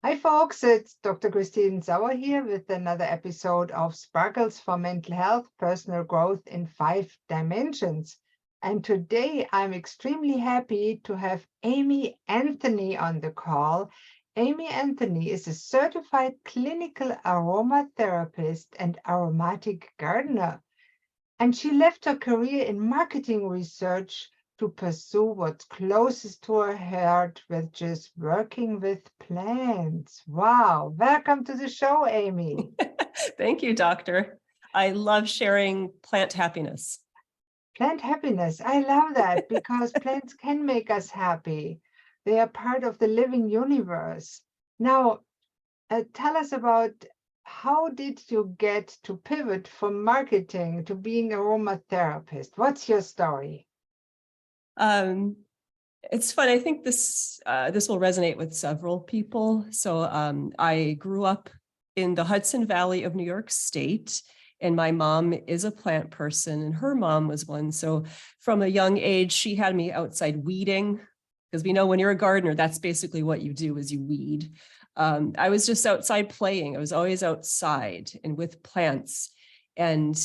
Hi, folks. It's Dr. Christine Sauer here with another episode of Sparkles for Mental Health, Personal Growth in 5 Dimensions. And today I'm extremely happy to have Amy Anthony on the call. Amy Anthony is a certified clinical aromatherapist and aromatic gardener. And she left her career in marketing research to pursue what's closest to her heart, which is working with plants. Wow. Welcome to the show, Amy. Thank you, doctor. I love sharing plant happiness. Plant happiness. I love that because plants can make us happy. They are part of the living universe. Now, tell us about how did you get to pivot from marketing to being an aromatherapist? What's your story? It's fun. I think this will resonate with several people. So I grew up in the Hudson Valley of New York State, and my mom is a plant person, and her mom was one. So from a young age, she had me outside weeding, because we know when you're a gardener, that's basically what you do is you weed. I was just outside playing. I was always outside and with plants. And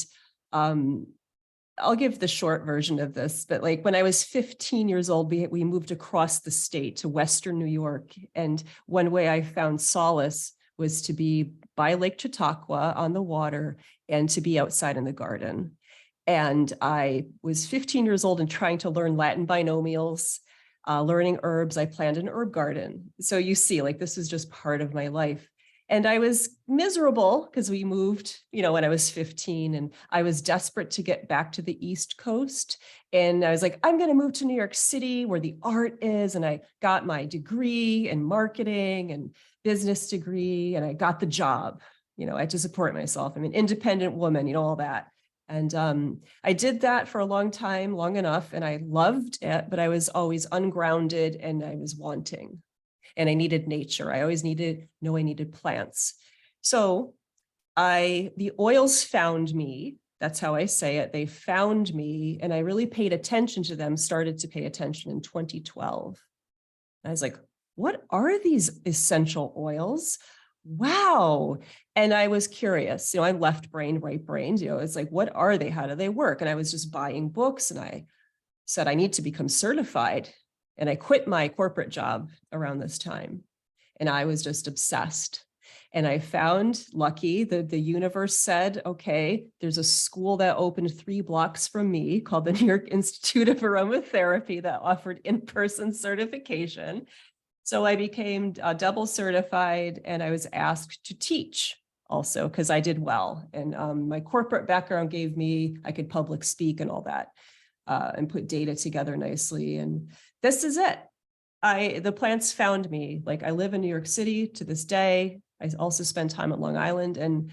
I'll give the short version of this, but like when I was 15 years old, we moved across the state to Western New York. And one way I found solace was to be by Lake Chautauqua on the water and to be outside in the garden. And I was 15 years old and trying to learn Latin binomials, learning herbs. I planted an herb garden. So you see, like this is just part of my life. And I was miserable because we moved, when I was 15, and I was desperate to get back to the East Coast. And I was like, I'm going to move to New York City where the art is. And I got my degree in marketing and business degree, and I got the job. I had to support myself. I'm an independent woman, all that. And I did that for a long time, long enough, and I loved it, but I was always ungrounded and I was wanting. And I needed nature. I always needed plants. So the oils found me. That's how I say it. They found me, and I really paid attention to them, started to pay attention in 2012. I was like, what are these essential oils? Wow. And I was curious, I'm left brain, right brain, it's like, what are they? How do they work? And I was just buying books, and I said, I need to become certified. And I quit my corporate job around this time, and I was just obsessed. And I found lucky that the universe said, okay, there's a school that opened 3 blocks from me called the New York Institute of Aromatherapy that offered in-person certification. So I became double certified, and I was asked to teach also because I did well. And my corporate background gave me, I could public speak and all that. And put data together nicely. And this is it. The plants found me. Like I live in New York City to this day. I also spend time at Long Island. And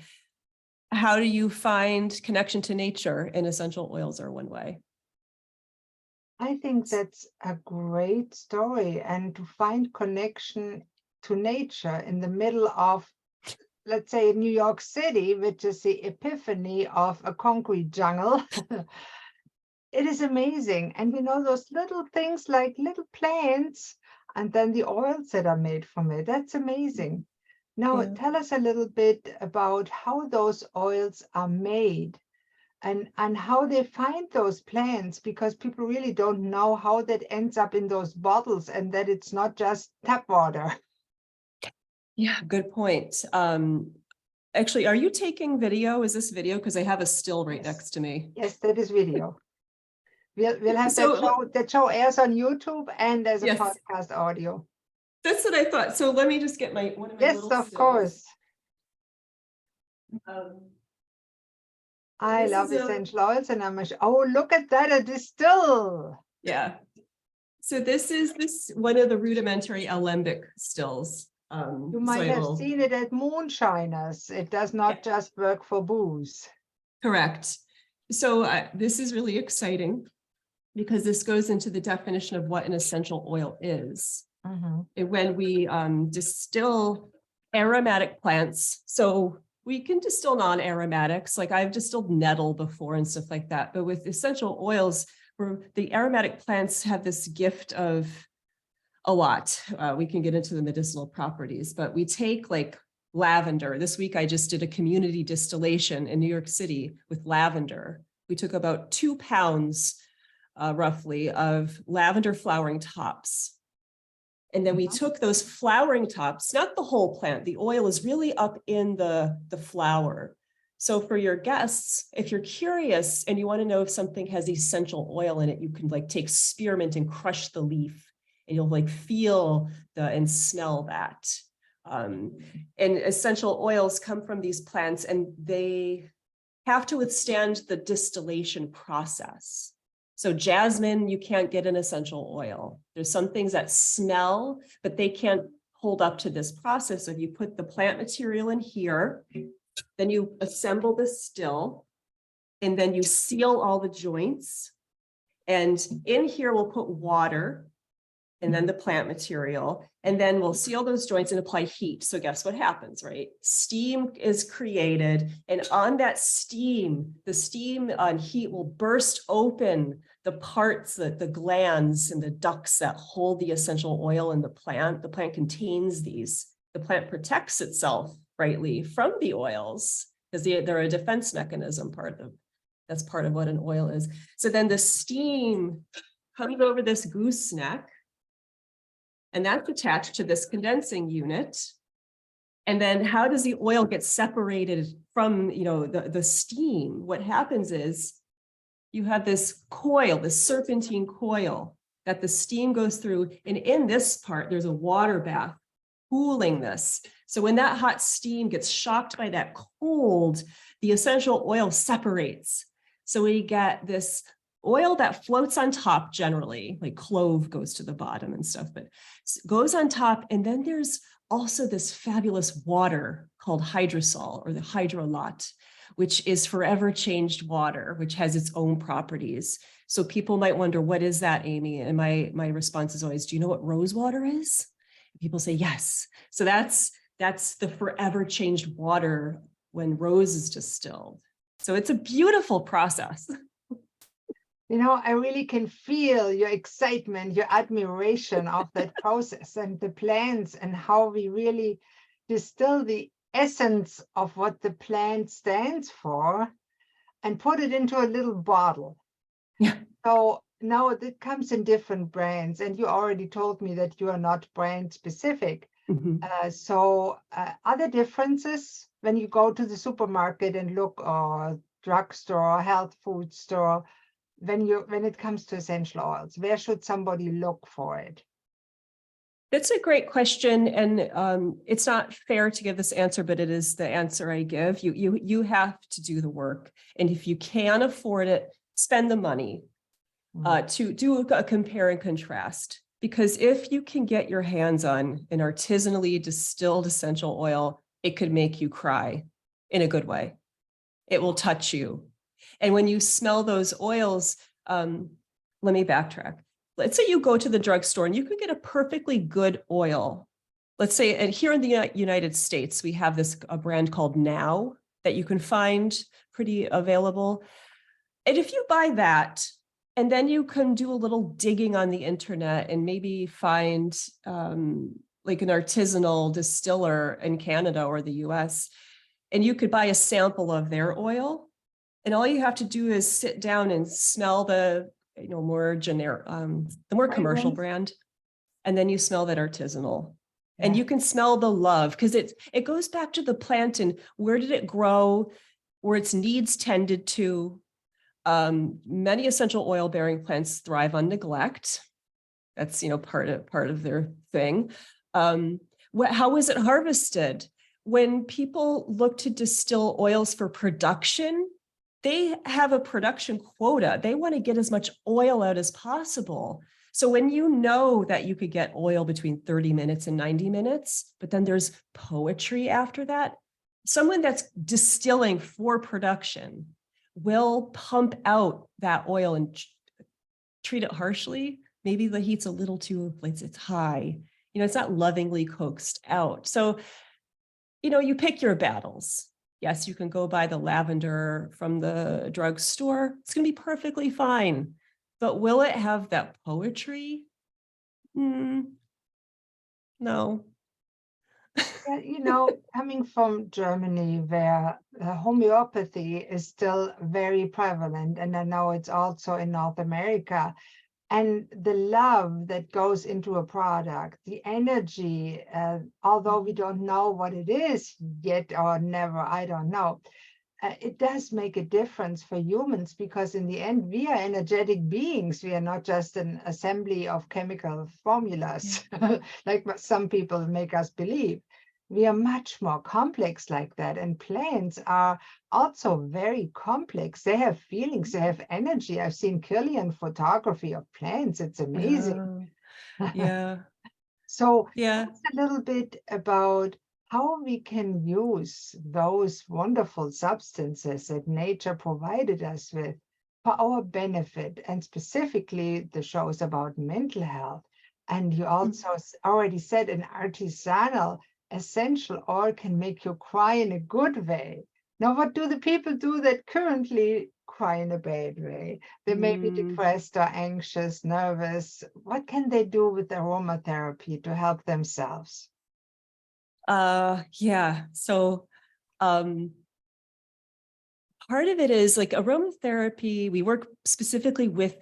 how do you find connection to nature? And essential oils are one way. I think that's a great story. And to find connection to nature in the middle of, let's say, New York City, which is the epiphany of a concrete jungle. It is amazing. And those little things like little plants and then the oils that are made from it. That's amazing. Now, tell us a little bit about how those oils are made and how they find those plants, because people really don't know how that ends up in those bottles and that it's not just tap water. Yeah, good point. Actually, are you taking video? Is this video? Because I have a still right next to me. Yes, that is video. We'll have that show airs on YouTube and as a podcast audio. That's what I thought. So let me just get one of my little of stills. Course. I love essential oils, and look at that, a distill. Yeah. So this is one of the rudimentary alembic stills. You might have seen it at moonshiners. It does not just work for booze. Correct. So this is really exciting because this goes into the definition of what an essential oil is. When we distill aromatic plants, so we can distill non-aromatics, like I've distilled nettle before and stuff like that, but with essential oils, where the aromatic plants have this gift of A lot. We can get into the medicinal properties, but we take like lavender. This week, I just did a community distillation in New York City with lavender. We took about 2 pounds, roughly, of lavender flowering tops. And then we took those flowering tops, not the whole plant. The oil is really up in the flower. So for your guests, if you're curious and you want to know if something has essential oil in it, you can like take spearmint and crush the leaf, and you'll like feel and smell that. And essential oils come from these plants, and they have to withstand the distillation process. So jasmine, you can't get an essential oil. There's some things that smell, but they can't hold up to this process. So if you put the plant material in here, then you assemble the still, and then you seal all the joints. And in here, we'll put water, and then the plant material, and then we'll seal those joints and apply heat. So guess what happens, right? Steam is created, and on that steam, the steam on heat will burst open the parts, the glands and the ducts that hold the essential oil in the plant. The plant contains these. The plant protects itself, rightly, from the oils, because they're a defense mechanism. That's part of what an oil is. So then the steam comes over this gooseneck, and that's attached to this condensing unit. And then how does the oil get separated from, the steam? What happens is you have this coil, this serpentine coil that the steam goes through. And in this part, there's a water bath cooling this. So when that hot steam gets shocked by that cold, the essential oil separates. So we get this oil that floats on top generally, like clove goes to the bottom and stuff, but goes on top. And then there's also this fabulous water called hydrosol, or the hydrolat, which is forever changed water, which has its own properties. So people might wonder, what is that, Amy? And my response is always, do you know what rose water is? And people say, yes. So that's the forever changed water when rose is distilled. So it's a beautiful process. I really can feel your excitement, your admiration of that process and the plants, and how we really distill the essence of what the plant stands for and put it into a little bottle. Yeah. So now it comes in different brands, and you already told me that you are not brand specific. Mm-hmm. So are there differences when you go to the supermarket and look, or drugstore, health food store, when it comes to essential oils? Where should somebody look for it? That's a great question, and it's not fair to give this answer, but it is the answer I give. You have to do the work, and if you can afford it, spend the money to do a compare and contrast. Because if you can get your hands on an artisanally distilled essential oil, it could make you cry in a good way. It will touch you. And when you smell those oils, let me backtrack. Let's say you go to the drugstore and you can get a perfectly good oil. Let's say, and here in the United States, we have a brand called Now that you can find pretty available. And if you buy that, and then you can do a little digging on the internet and maybe find like an artisanal distiller in Canada or the US, and you could buy a sample of their oil. And all you have to do is sit down and smell the more generic, the more commercial brand, and then you smell that artisanal, and you can smell the love, because it goes back to the plant and where did it grow, where its needs tended to. Many essential oil bearing plants thrive on neglect. That's part of their thing. How was it harvested? When people look to distill oils for production, they have a production quota. They want to get as much oil out as possible. So when you know that you could get oil between 30 minutes and 90 minutes, but then there's poetry after that, someone that's distilling for production will pump out that oil and treat it harshly. Maybe the heat's a little too, it's high. It's not lovingly coaxed out. So, you pick your battles. Yes, you can go buy the lavender from the drugstore. It's going to be perfectly fine. But will it have that poetry? No. Yeah, coming from Germany, where homeopathy is still very prevalent, and I know it's also in North America, and the love that goes into a product, the energy, although we don't know what it is yet or never, I don't know. It does make a difference for humans because in the end, we are energetic beings. We are not just an assembly of chemical Yeah. formulas, like what some people make us believe. We are much more complex like that. And plants are also very complex. They have feelings, they have energy. I've seen Kirlian photography of plants. It's amazing. Oh, yeah. So Yeah. that's a little bit about how we can use those wonderful substances that nature provided us with for our benefit. And specifically, the show is about mental health. And you also already said an artisanal essential oil can make you cry in a good way. Now, what do the people do that currently cry in a bad way? They may be Mm. depressed or anxious, nervous. What can they do with aromatherapy to help themselves? Yeah. So um part of it is like aromatherapy. We work specifically with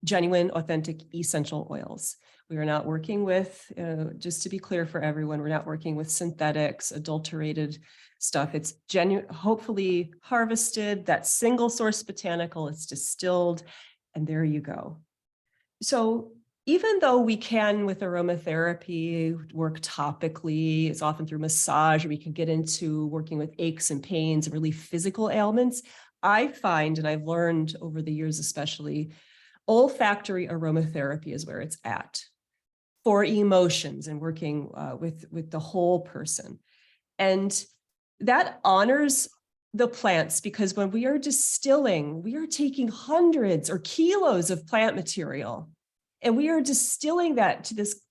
genuine, authentic essential oils. We are not working with, just to be clear for everyone, we're not working with synthetics, adulterated stuff. It's genuine, hopefully harvested, that single source botanical, it's distilled, and there you go. So even though we can with aromatherapy work topically, it's often through massage, or we can get into working with aches and pains and really physical ailments, I find, and I've learned over the years especially, olfactory aromatherapy is where it's at for emotions and working with the whole person. And that honors the plants, because when we are distilling, we are taking hundreds or kilos of plant material and we are distilling that to this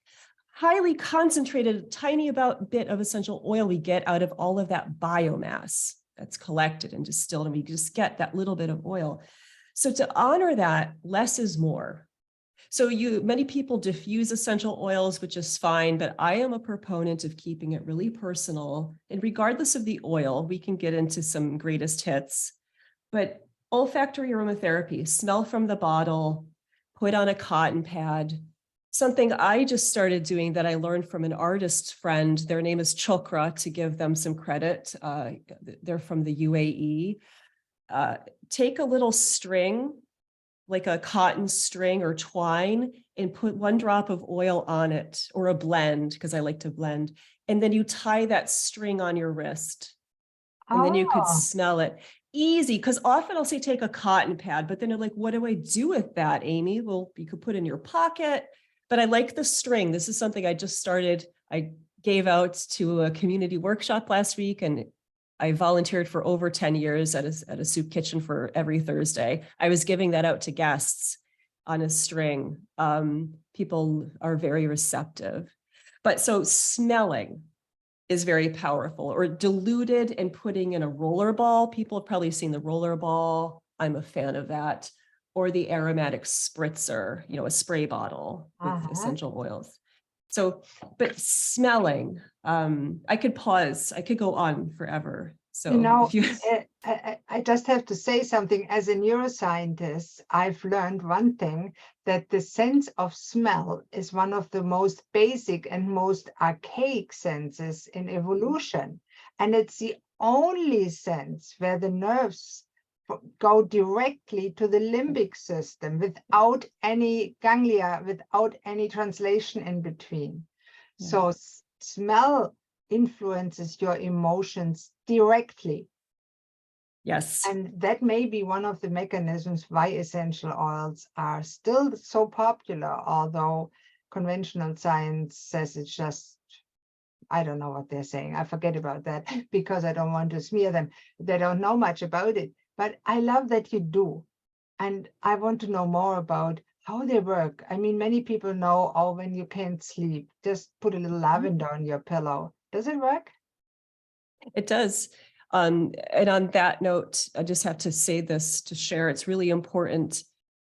highly concentrated, tiny bit of essential oil we get out of all of that biomass that's collected and distilled, and we just get that little bit of oil. So to honor that, less is more. So many people diffuse essential oils, which is fine, but I am a proponent of keeping it really personal. And regardless of the oil, we can get into some greatest hits, but olfactory aromatherapy, smell from the bottle, put on a cotton pad. Something I just started doing that I learned from an artist friend, their name is Chokra, to give them some credit. They're from the UAE. Take a little string, like a cotton string or twine, and put 1 drop of oil on it, or a blend, because I like to blend. And then you tie that string on your wrist, and then you could Oh, smell it. Easy, because often I'll say take a cotton pad, but then they're like, what do I do with that, Amy? Well, you could put it in your pocket, but I like the string. This is something I just started. I gave out to a community workshop last week, and I volunteered for over 10 years at a soup kitchen for every Thursday. I was giving that out to guests on a string. People are very receptive. But so smelling is very powerful, or diluted and putting in a roller ball. People have probably seen the roller ball. I'm a fan of that. Or the aromatic spritzer, a spray bottle with uh-huh. essential oils. So, but smelling, I could pause, I could go on forever. You So if know, you, I just have to say something. As a neuroscientist, I've learned one thing, that the sense of smell is one of the most basic and most archaic senses in evolution. And it's the only sense where the nerves go directly to the limbic system without any ganglia, without any translation in between. yeah, So smell influences your emotions directly. yes, And that may be one of the mechanisms why essential oils are still so popular, although conventional science says it's just, I don't know what they're saying. I forget about that because I don't want to smear them. They don't know much about it. But I love that you do. And I want to know more about how they work. I mean, many people know, oh, when you can't sleep, just put a little lavender on your pillow. Does it work? it does. And on that note, I just have to say this to share. It's really important.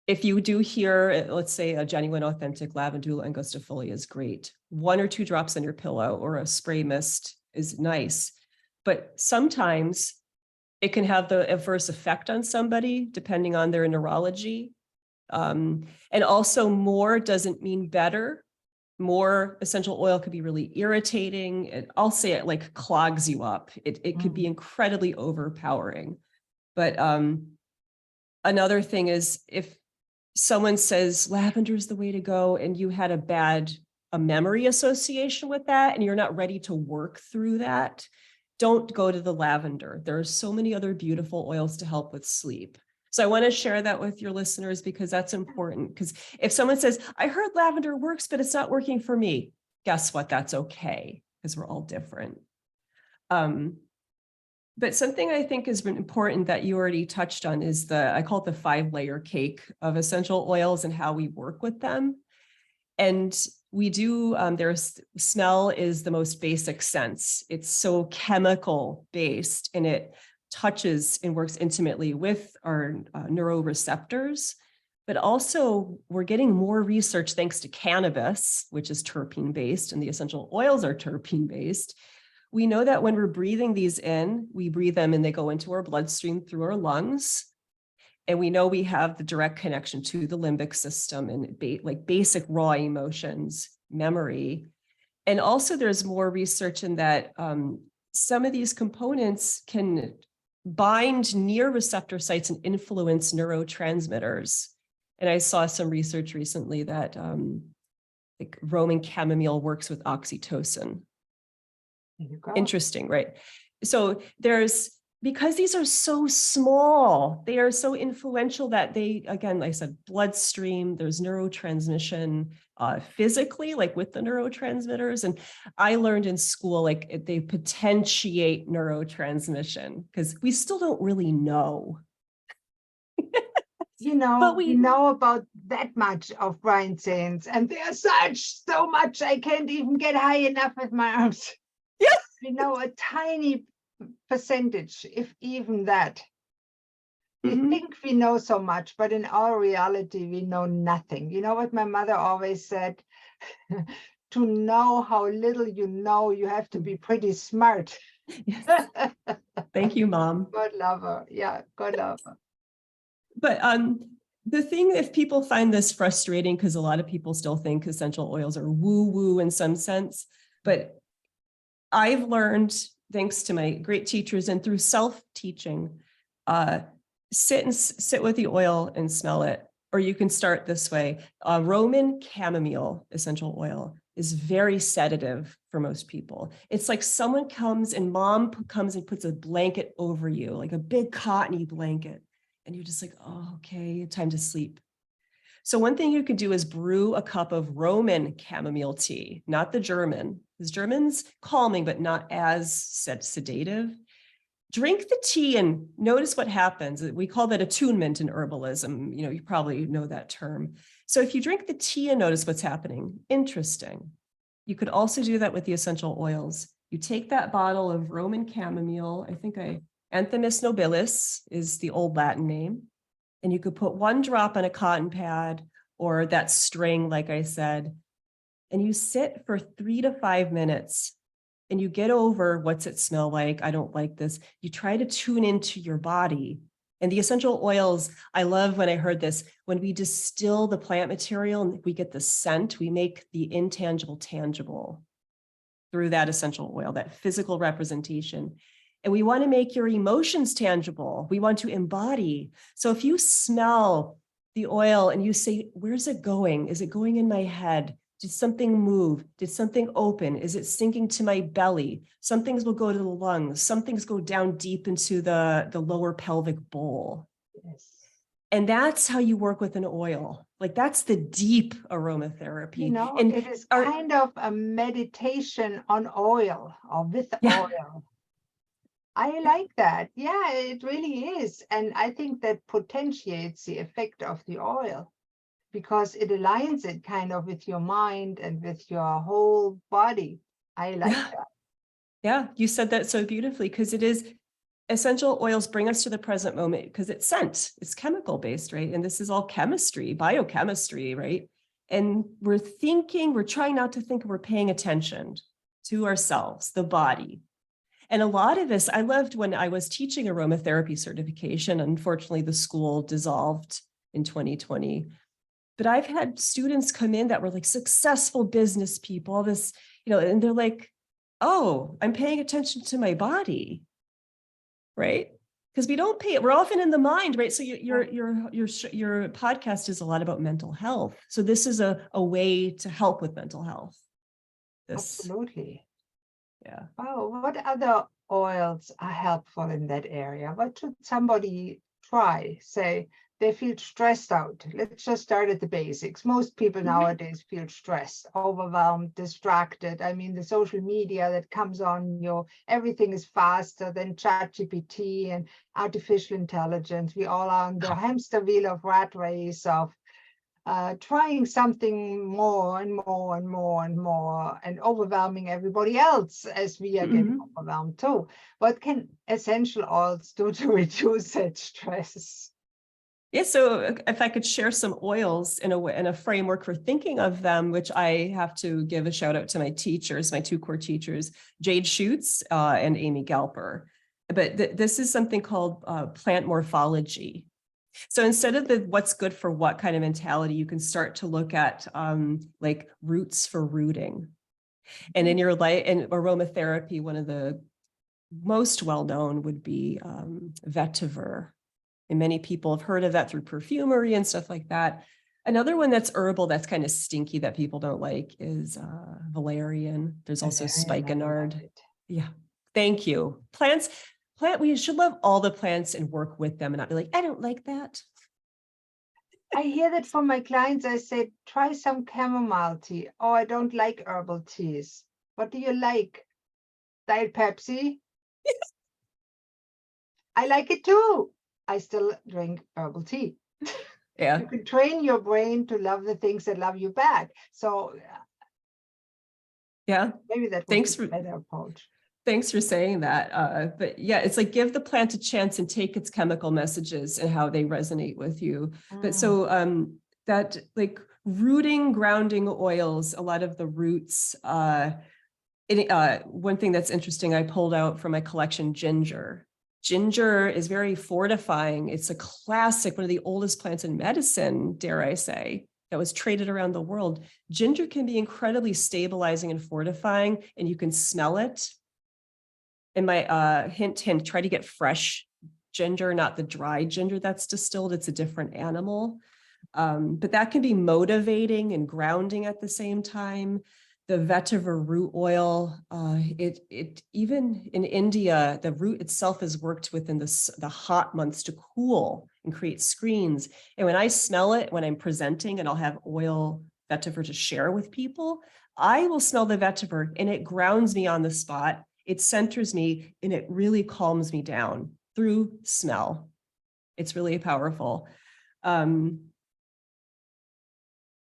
if you do hear, let's say a genuine, authentic lavandula angustifolia is great. 1 or 2 drops on your pillow or a spray mist is nice. But sometimes it can have the adverse effect on somebody depending on their neurology. And also more doesn't mean better. More essential oil could be really irritating. I'll say it like clogs you up. It could be incredibly overpowering. But another thing is if someone says lavender is the way to go and you had a memory association with that and you're not ready to work through that, don't go to the lavender. There are so many other beautiful oils to help with sleep. So I want to share that with your listeners because that's important. Because if someone says, I heard lavender works, but it's not working for me, guess what? That's okay, because we're all different. But something I think is important that you already touched on is I call it the 5-layer cake of essential oils and how we work with them. And we do, smell is the most basic sense. It's so chemical based and it touches and works intimately with our neuroreceptors. But also we're getting more research thanks to cannabis, which is terpene based, and the essential oils are terpene based. We know that when we're breathing these in, we breathe them and they go into our bloodstream through our lungs. And we know we have the direct connection to the limbic system and like basic raw emotions, memory. And also there's more research in that some of these components can bind near receptor sites and influence neurotransmitters. And I saw some research recently that like Roman chamomile works with oxytocin. Interesting, right? So because these are so small, they are so influential that they, again, like I said, bloodstream, there's neurotransmission physically, like with the neurotransmitters. And I learned in school, like they potentiate neurotransmission because we still don't really know. We know about that much of brine saints, and there's so much I can't even get high enough with my arms. Yeah. We know a tiny percentage, if even that. We think we know so much, but in our reality, we know nothing. You know what my mother always said? To know how little you know, you have to be pretty smart. Yes. Thank you, Mom. God love her. Yeah, God love her. But the thing, if people find this frustrating, because a lot of people still think essential oils are woo-woo in some sense, but I've learned, thanks to my great teachers and through self-teaching, sit with the oil and smell it. Or you can start this way. Roman chamomile essential oil is very sedative for most people. It's like someone comes and mom comes and puts a blanket over you, like a big cottony blanket. And you're just like, oh, okay, time to sleep. So one thing you could do is brew a cup of Roman chamomile tea, not the German, because German's calming, but not as sedative. Drink the tea and notice what happens. We call that attunement in herbalism. You probably know that term. So if you drink the tea and notice what's happening, interesting. You could also do that with the essential oils. You take that bottle of Roman chamomile, Anthemis nobilis is the old Latin name. And you could put 1 drop on a cotton pad or that string, like I said, and you sit for 3 to 5 minutes and you get over what's it smell like? I don't like this. You try to tune into your body. And the essential oils, I love when I heard this, when we distill the plant material and we get the scent, we make the intangible tangible through that essential oil, that physical representation. And we want to make your emotions tangible. We want to embody. So if you smell the oil and you say, where's it going? Is it going in my head? Did something move? Did something open? Is it sinking to my belly? Some things will go to the lungs. Some things go down deep into the lower pelvic bowl. Yes. And that's how you work with an oil. Like that's the deep aromatherapy. And it is kind of a meditation on oil or with oil. I like that. Yeah, it really is. And I think that potentiates the effect of the oil because it aligns it kind of with your mind and with your whole body. I like that. Yeah, you said that so beautifully because it is, essential oils bring us to the present moment because it's scent, it's chemical based, right? And this is all chemistry, biochemistry, right? And we're trying not to think, we're paying attention to ourselves, the body. And a lot of this, I loved when I was teaching aromatherapy certification. Unfortunately, the school dissolved in 2020. But I've had students come in that were like successful business people, all this, and they're like, oh, I'm paying attention to my body, right? Because we don't pay it. We're often in the mind, right? So your podcast is a lot about mental health. So this is a way to help with mental health. Absolutely. Yeah. Oh, what other oils are helpful in that area? What should somebody try? Say they feel stressed out. Let's just start at the basics. Most people nowadays feel stressed, overwhelmed, distracted. I mean, the social media that comes on, everything is faster than ChatGPT and artificial intelligence. We all are on the hamster wheel of rat race of trying something more and more and more and more and overwhelming everybody else as we are getting overwhelmed too. What can essential oils do to reduce that stress? Yeah, so if I could share some oils in a framework for thinking of them, which I have to give a shout out to my teachers, my two core teachers, Jade Schutz and Amy Galper. But this is something called plant morphology. So instead of the what's good for what kind of mentality, you can start to look at like roots for rooting. And in your life, in aromatherapy, one of the most well-known would be vetiver. And many people have heard of that through perfumery and stuff like that. Another one that's herbal, that's kind of stinky that people don't like is valerian. There's also spikenard. Yeah, thank you. We should love all the plants and work with them and not be like, I don't like that. I hear that from my clients. I say, try some chamomile tea. Oh, I don't like herbal teas. What do you like? Diet Pepsi? I like it too. I still drink herbal tea. Yeah. You can train your brain to love the things that love you back. So yeah, maybe that would be a better approach. Thanks for saying that. But yeah, it's like give the plant a chance and take its chemical messages and how they resonate with you. But so that like rooting, grounding oils, a lot of the roots, one thing that's interesting, I pulled out from my collection, ginger. Ginger is very fortifying. It's a classic, one of the oldest plants in medicine, dare I say, that was traded around the world. Ginger can be incredibly stabilizing and fortifying, and you can smell it. And my hint, try to get fresh ginger, not the dry ginger that's distilled. It's a different animal. But that can be motivating and grounding at the same time. The vetiver root oil, it even in India, the root itself is worked within the hot months to cool and create screens. And when I smell it, when I'm presenting and I'll have oil vetiver to share with people, I will smell the vetiver and it grounds me on the spot. It centers me and it really calms me down through smell. It's really powerful.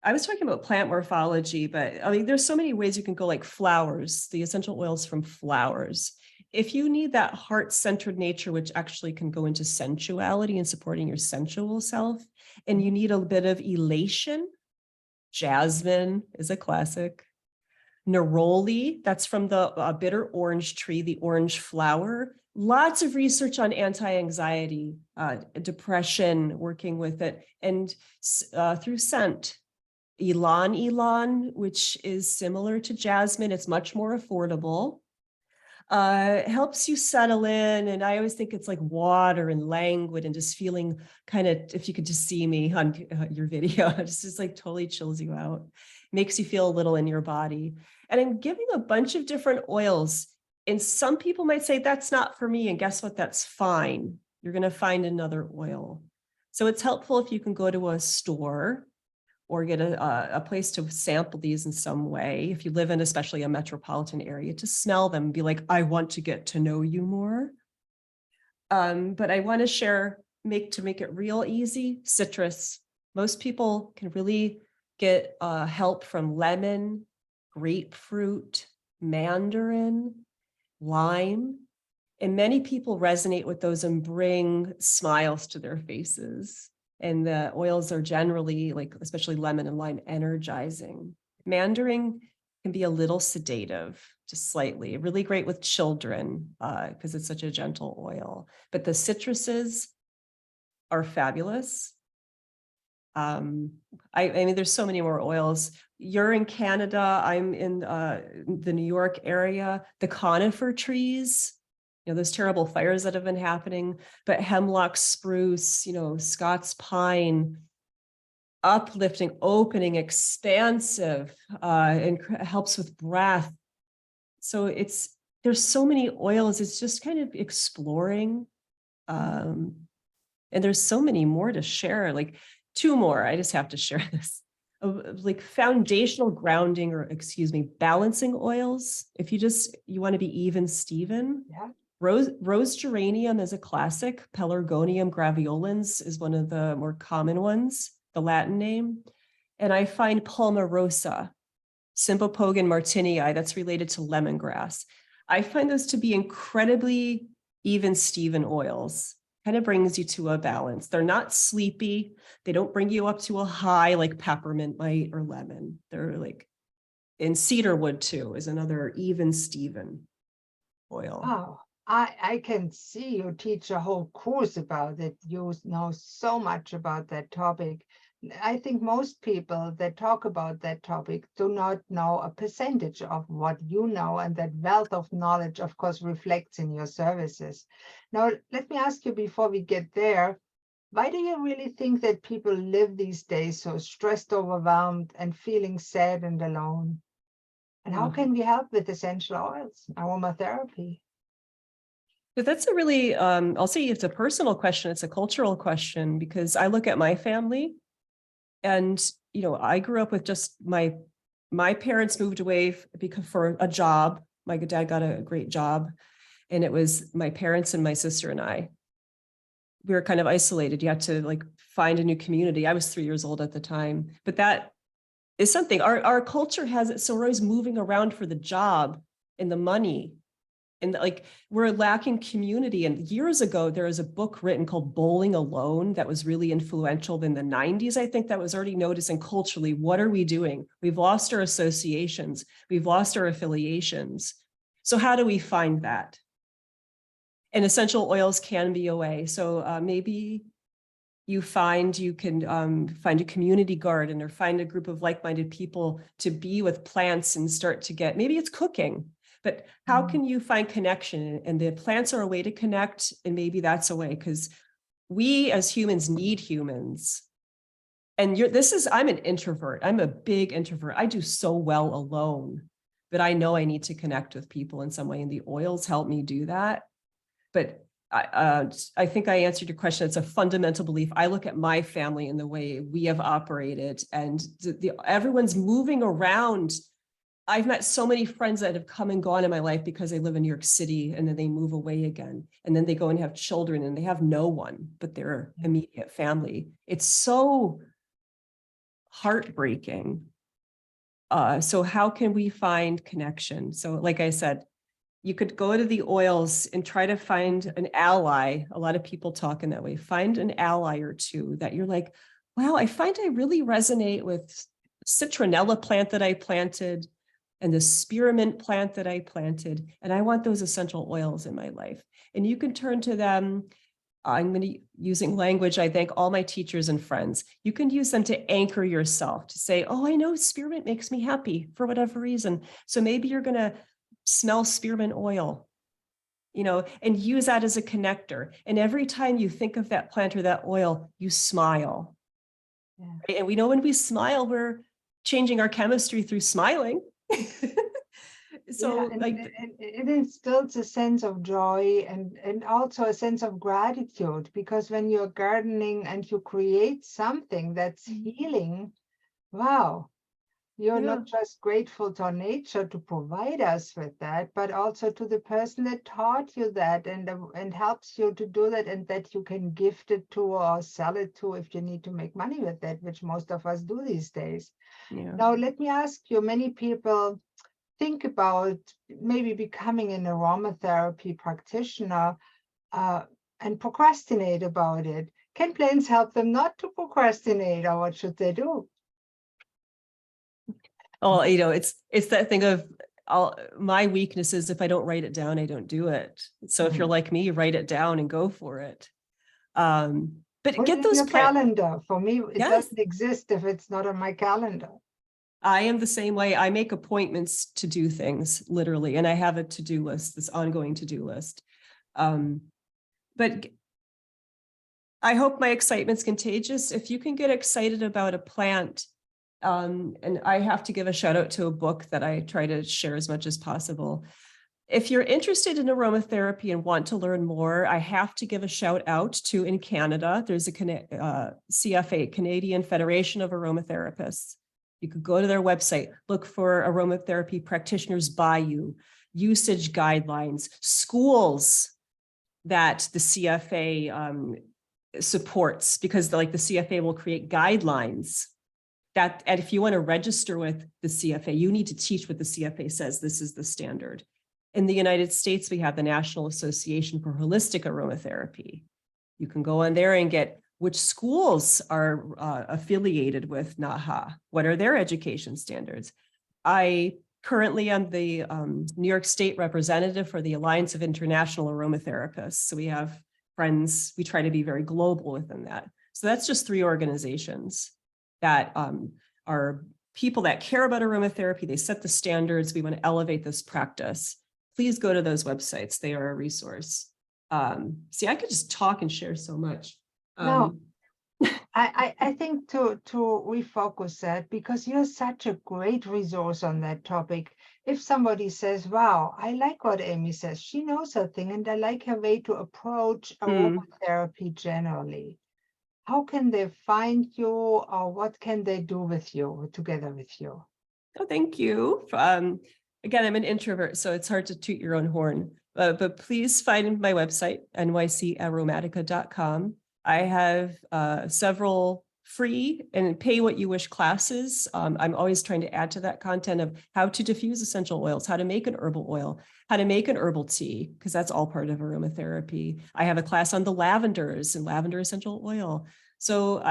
I was talking about plant morphology, but I mean, there's so many ways you can go, like flowers, the essential oils from flowers. If you need that heart-centered nature, which actually can go into sensuality and supporting your sensual self, and you need a bit of elation, jasmine is a classic. Neroli, that's from the bitter orange tree, the orange flower. Lots of research on anti-anxiety, depression, working with it, and through scent. Ylang, which is similar to jasmine. It's much more affordable. Helps you settle in. And I always think it's like water and languid and just feeling kind of, if you could just see me on your video, it's just like totally chills you out, makes you feel a little in your body. And I'm giving a bunch of different oils. And some people might say, that's not for me. And guess what? That's fine. You're going to find another oil. So it's helpful if you can go to a store or get a place to sample these in some way. If you live in especially a metropolitan area, to smell them and be like, I want to get to know you more. But I want to share, to make it real easy, citrus. Most people can really get help from lemon, grapefruit, mandarin, lime. And many people resonate with those and bring smiles to their faces. And the oils are generally, like, especially lemon and lime, energizing. Mandarin can be a little sedative, just slightly, really great with children because it's such a gentle oil. But the citruses are fabulous. I mean, there's so many more oils. You're in Canada, I'm in the New York area. The conifer trees, those terrible fires that have been happening, but hemlock, spruce, Scots pine, uplifting, opening, expansive, and helps with breath. So there's so many oils. It's just kind of exploring. And there's so many more to share, like 2 more. I just have to share this. Like foundational grounding, or balancing oils. If you want to be even Steven. Yeah. Rose geranium is a classic. Pelargonium graveolens is one of the more common ones, the Latin name. And I find Palmarosa, Symphopogon martinii, that's related to lemongrass. I find those to be incredibly even Steven oils. Kind of brings you to a balance. They're not sleepy. They don't bring you up to a high like peppermint might or lemon. They're like, and cedarwood too is another even Steven oil. Oh, I can see you teach a whole course about it. You know so much about that topic. I think most people that talk about that topic do not know a percentage of what you know, and that wealth of knowledge, of course, reflects in your services. Now, let me ask you before we get there, why do you really think that people live these days so stressed, overwhelmed, and feeling sad and alone? And how can we help with essential oils, aromatherapy? But that's a really, I'll say it's a personal question. It's a cultural question, because I look at my family and, I grew up with just my parents moved away because for a job. My dad got a great job, and it was my parents and my sister and I. We were kind of isolated. You had to like find a new community. I was 3 years old at the time, but that is something our culture has it. So we're always moving around for the job and the money. And like we're lacking community. And years ago, there was a book written called Bowling Alone that was really influential in the 90s. I think that was already noticing culturally, what are we doing? We've lost our associations. We've lost our affiliations. So how do we find that? And essential oils can be a way. So maybe you can find a community garden or find a group of like-minded people to be with plants and start to get, maybe it's cooking, but how can you find connection? And the plants are a way to connect. And maybe that's a way, because we as humans need humans. And I'm an introvert. I'm a big introvert. I do so well alone, but I know I need to connect with people in some way. And the oils help me do that. But I think I answered your question. It's a fundamental belief. I look at my family and the way we have operated, and everyone's moving around. I've met so many friends that have come and gone in my life because they live in New York City, and then they move away again. And then they go and have children, and they have no one but their immediate family. It's so heartbreaking. So how can we find connection? So like I said, you could go to the oils and try to find an ally. A lot of people talk in that way. Find an ally or two that you're like, wow, I find I really resonate with citronella plant that I planted and the spearmint plant that I planted, and I want those essential oils in my life. And you can turn to them. I'm going to using language I thank all my teachers and friends. You can use them to anchor yourself, to say, oh, I know spearmint makes me happy for whatever reason. So maybe you're going to smell spearmint oil, and use that as a connector. And every time you think of that plant or that oil, you smile. Yeah. Right? And we know when we smile, we're changing our chemistry through smiling. So it instills a sense of joy and also a sense of gratitude, because when you're gardening and you create something that's healing, wow, you're not just grateful to nature to provide us with that, but also to the person that taught you that and helps you to do that, and that you can gift it to or sell it to if you need to make money with that, which most of us do these days. Yeah. Now, let me ask you, many people think about maybe becoming an aromatherapy practitioner and procrastinate about it. Can plants help them not to procrastinate, or what should they do? Oh, it's that thing of my weakness is if I don't write it down, I don't do it. So if you're like me, write it down and go for it. But Put it get in those your calendar. For me, it Yes, doesn't exist if it's not on my calendar. I am the same way. I make appointments to do things literally, and I have a to-do list, this ongoing to-do list. But I hope my excitement's contagious. If you can get excited about a plant, and I have to give a shout out to a book that I try to share as much as possible. If you're interested in aromatherapy and want to learn more, I have to give a shout out to in Canada. There's a CFA, Canadian Federation of Aromatherapists. You could go to their website, look for aromatherapy practitioners by you, usage guidelines, schools that the CFA supports, because the CFA will create guidelines that, and if you want to register with the CFA, you need to teach what the CFA says. This is the standard. In the United States, we have the National Association for Holistic Aromatherapy. You can go on there and get which schools are affiliated with NAHA. What are their education standards? I currently am the New York State representative for the Alliance of International Aromatherapists. So we have friends, we try to be very global within that. So that's just 3 organizations that are people that care about aromatherapy. They set the standards. We want to elevate this practice. Please go to those websites. They are a resource. See, I could just talk and share so much. No, I think to refocus that, because you're such a great resource on that topic. If somebody says, wow, I like what Amy says, she knows her thing, and I like her way to approach aromatherapy generally. How can they find you, or what can they do with you, together with you? Oh, thank you. Again, I'm an introvert, so it's hard to toot your own horn, but please find my website, nycaromatica.com. I have several free and pay what you wish classes. I'm always trying to add to that content of how to diffuse essential oils, how to make an herbal oil, how to make an herbal tea, because that's all part of aromatherapy. I have a class on the lavenders and lavender essential oil. So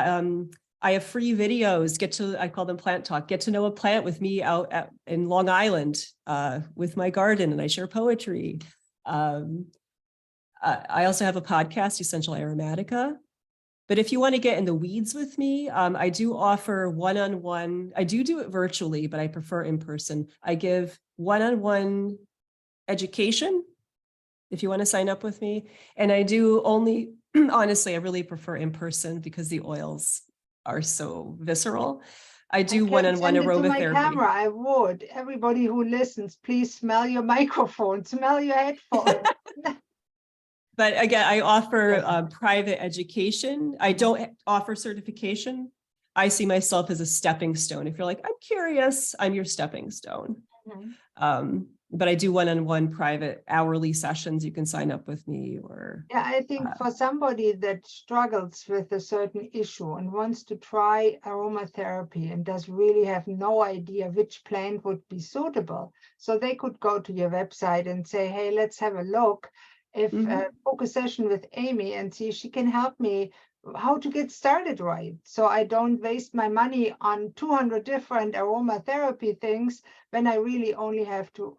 I have free videos, I call them plant talk, get to know a plant with me out in Long Island with my garden, and I share poetry. I also have a podcast, Essential Aromatica. But if you want to get in the weeds with me, I do offer one-on-one. I do it virtually, but I prefer in person. I give one-on-one education if you want to sign up with me. And I do only, honestly, I really prefer in person because the oils are so visceral. I do one-on-one send it to my aromatherapy. camera. I would. Everybody who listens, please smell your microphone, smell your headphone. But again, I offer private education. I don't offer certification. I see myself as a stepping stone. If you're like, I'm curious, I'm your stepping stone. But I do one-on-one private hourly sessions. You can sign up with me, or yeah, I think for somebody that struggles with a certain issue and wants to try aromatherapy and does really have no idea which plant would be suitable, so they could go to your website and say, hey, let's have a look, if book a session with Amy and see if she can help me how to get started right, so I don't waste my money on 200 different aromatherapy things when I really only have to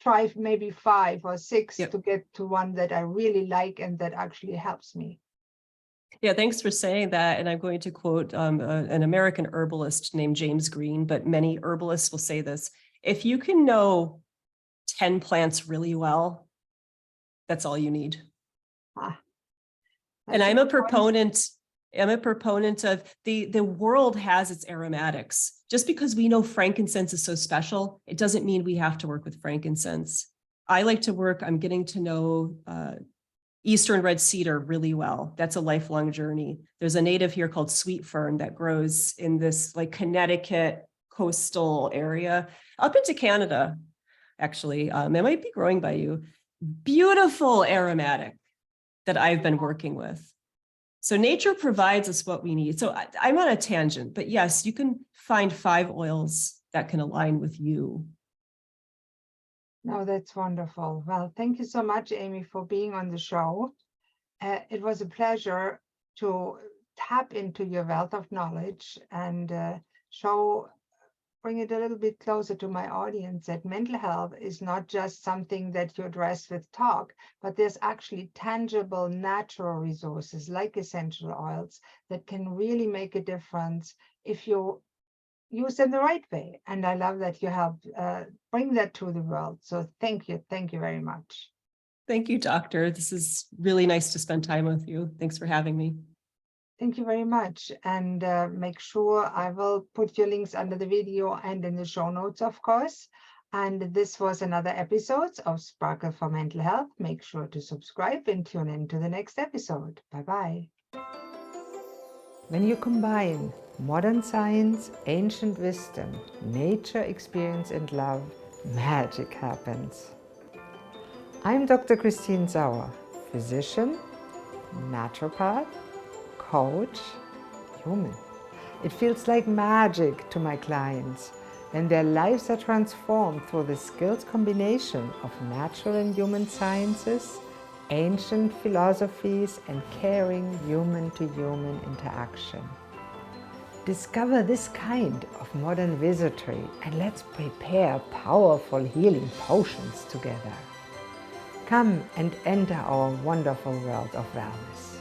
try maybe 5 or 6 to get to one that I really like and that actually helps me. Yeah, thanks for saying that. And I'm going to quote an American herbalist named James Green, but many herbalists will say this: if you can know 10 plants really well, that's all you need. And I'm a proponent of the world has its aromatics. Just because we know frankincense is so special, it doesn't mean we have to work with frankincense. I like to work, I'm getting to know Eastern red cedar really well. That's a lifelong journey. There's a native here called sweet fern that grows in this like Connecticut coastal area up into Canada, actually. It might be growing by you. Beautiful aromatic that I've been working with. So nature provides us what we need. So I'm on a tangent, but yes, you can find 5 oils that can align with you. No, that's wonderful. Well, thank you so much, Amy, for being on the show. It was a pleasure to tap into your wealth of knowledge and show, bring it a little bit closer to my audience that mental health is not just something that you address with talk, but there's actually tangible natural resources like essential oils that can really make a difference if you use them the right way. And I love that you help bring that to the world. So thank you. Thank you very much. Thank you, doctor. This is really nice to spend time with you. Thanks for having me. Thank you very much. And make sure I will put your links under the video and in the show notes, of course. And this was another episode of Sparkle for Mental Health. Make sure to subscribe and tune in to the next episode. Bye-bye. When you combine modern science, ancient wisdom, nature, experience, and love, magic happens. I'm Dr. Christine Sauer, physician, naturopath, coach, human. It feels like magic to my clients when their lives are transformed through the skills combination of natural and human sciences, ancient philosophies, and caring human-to-human interaction. Discover this kind of modern wizardry and let's prepare powerful healing potions together. Come and enter our wonderful world of wellness.